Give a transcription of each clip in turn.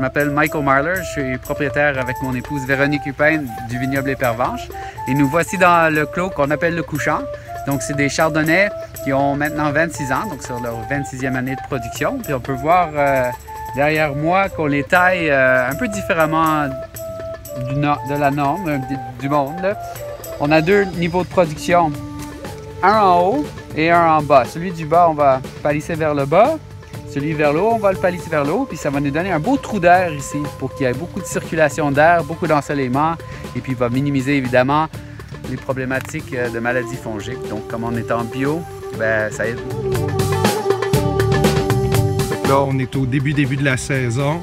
m'appelle Michael Marler, je suis propriétaire avec mon épouse Véronique Hupin du vignoble Les Pervenches. Et nous voici dans le clos qu'on appelle le Couchant. Donc c'est des chardonnays qui ont maintenant 26 ans, donc sur leur 26e année de production. Puis on peut voir derrière moi qu'on les taille un peu différemment de la norme, du monde. Là. On a deux niveaux de production, un en haut et un en bas. Celui du bas, on va palisser vers le bas. Celui vers le haut, on va le palisser vers le haut, puis ça va nous donner un beau trou d'air ici pour qu'il y ait beaucoup de circulation d'air, beaucoup d'ensoleillement, et puis il va minimiser évidemment les problématiques de maladies fongiques. Donc, comme on est en bio, ben, ça aide. Là, on est au début de la saison.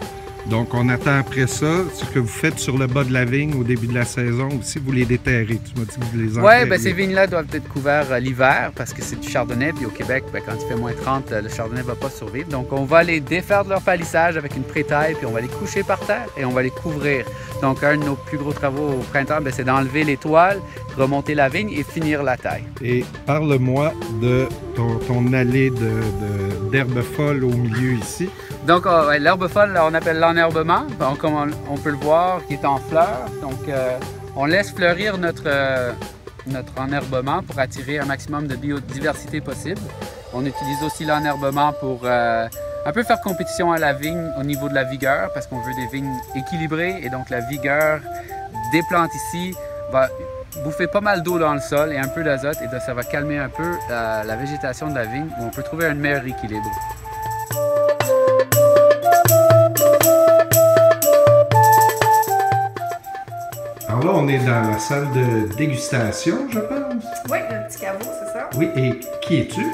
Donc, on attend après ça. Ce que vous faites sur le bas de la vigne au début de la saison aussi, vous les déterrez. Tu m'as dit que vous les enterrez. Oui, bien, ces vignes-là doivent être couvertes l'hiver parce que c'est du chardonnay. Puis au Québec, bien, quand il fait moins 30, le chardonnay ne va pas survivre. Donc, on va les défaire de leur palissage avec une prétaille, puis on va les coucher par terre et on va les couvrir. Donc, un de nos plus gros travaux au printemps, c'est d'enlever les toiles, remonter la vigne et finir la taille. Et parle-moi de ton allée d'herbe folle au milieu ici. Donc, l'herbe folle, là, on appelle l'enherbement. Donc, comme on peut le voir, qui est en fleurs. Donc, on laisse fleurir notre enherbement pour attirer un maximum de biodiversité possible. On utilise aussi l'enherbement pour un peu faire compétition à la vigne au niveau de la vigueur, parce qu'on veut des vignes équilibrées. Et donc, la vigueur des plantes ici va bouffer pas mal d'eau dans le sol et un peu d'azote. Et donc, ça va calmer un peu la végétation de la vigne, où on peut trouver un meilleur équilibre. Alors là, on est dans la salle de dégustation, je pense. Oui, le petit caveau, c'est ça. Oui, et qui es-tu?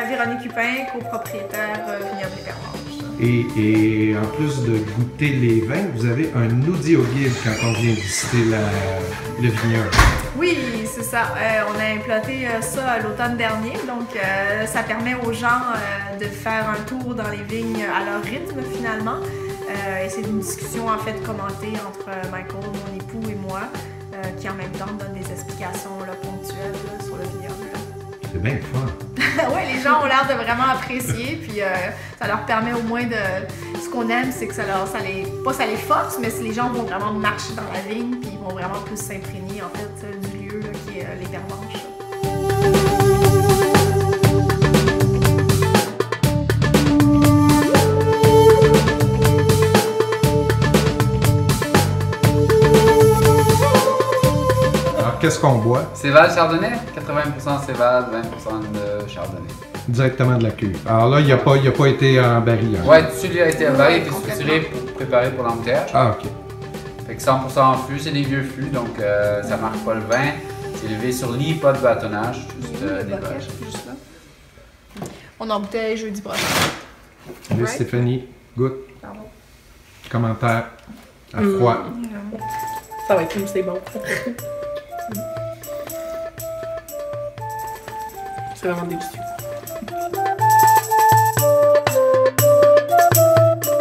Véronique Hupin, copropriétaire vignoble Les Pervenches. Et en plus de goûter les vins, vous avez un audioguide quand on vient visiter le vignoble. Oui, c'est ça. On a implanté ça l'automne dernier. Donc, ça permet aux gens de faire un tour dans les vignes à leur rythme, finalement. Et c'est une discussion en fait commentée entre Michael, mon époux et moi, qui en même temps donne des explications là, ponctuelles là, sur le vignoble. C'est bien fun. Oui, les gens ont l'air de vraiment apprécier, puis ça leur permet au moins de... Ce qu'on aime, c'est que ça les force, mais les gens vont vraiment marcher dans la vigne, puis ils vont vraiment plus s'imprégner en fait du lieu là, qui est Les Pervenches. Qu'est-ce qu'on boit? Céval Chardonnay, 80% Céval, 20% de Chardonnay. Directement de la cuve. Alors là, il n'a pas été en baril. Hein? Oui, celui a été en baril et structuré pour préparer pour l'embouteillage. Ah, OK. Fait que 100% en fût, c'est des vieux fûts, donc ça ne marque pas le vin. C'est levé sur lit, pas de bâtonnage, juste des vaches. Juste là. On embouteille jeudi prochain. Allez, Stéphanie, goûte. Pardon. Commentaire à froid. Ça va être comme c'est bon. C'est vraiment délicieux.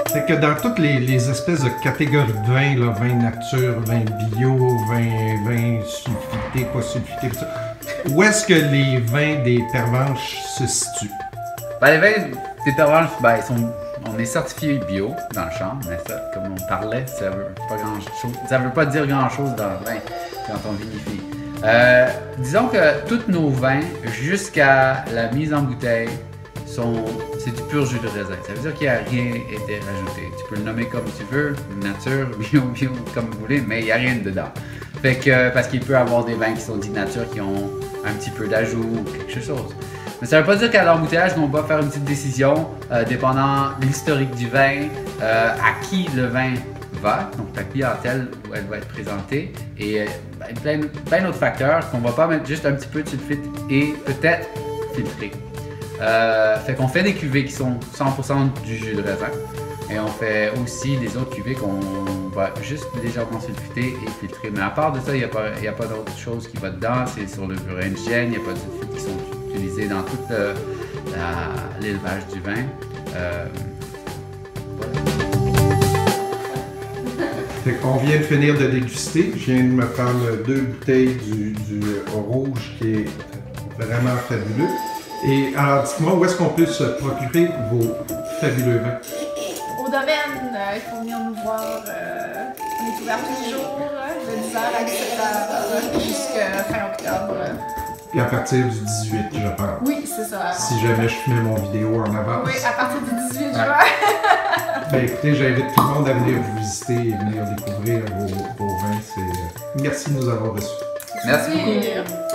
C'est que dans toutes les espèces de catégories de vins, là, vin nature, vin bio, vin sulfité, pas sulfité, tout ça, où est-ce que les vins des Pervenches se situent? Ben, les vins des Pervenches, ben, on est certifié bio dans le champ, mais ça, comme on parlait, ça veut pas dire grand-chose dans le vin quand on vinifie. Disons que tous nos vins, jusqu'à la mise en bouteille, c'est du pur jus de raisin. Ça veut dire qu'il n'y a rien été rajouté. Tu peux le nommer comme tu veux, nature, bio, comme vous voulez, mais il n'y a rien dedans. Fait que, parce qu'il peut y avoir des vins qui sont dits nature, qui ont un petit peu d'ajout ou quelque chose. Mais ça ne veut pas dire qu'à l'embouteillage, on va faire une petite décision, dépendant de l'historique du vin, à qui le vin va, donc la clientèle où elle va être présentée, et plein d'autres facteurs qu'on va pas mettre juste un petit peu de sulfite et peut-être filtrer. Fait qu'on fait des cuvées qui sont 100% du jus de raisin, et on fait aussi des autres cuvées qu'on va juste légèrement sulfiter et filtrer. Mais à part de ça, il n'y a pas d'autre chose qui va dedans, c'est sur le levure indigène, il n'y a pas de sulfites qui sont utilisés dans tout l'élevage du vin. Voilà. On vient de finir de déguster. Je viens de me prendre 2 bouteilles du rouge qui est vraiment fabuleux. Et alors, dites-moi, où est-ce qu'on peut se procurer vos fabuleux vins? Au beau domaine. Il faut venir nous voir. On est ouvert tous les jours, de 10h à 17h jusqu'à fin octobre. Puis à partir du 18, je pense. Oui, c'est ça. Si jamais je filmais mon vidéo en avance. Oui, à partir du 18 juin. Ben écoutez, j'invite tout le monde à venir vous visiter et venir découvrir vos vins. Merci de nous avoir reçus. Merci beaucoup. Oui.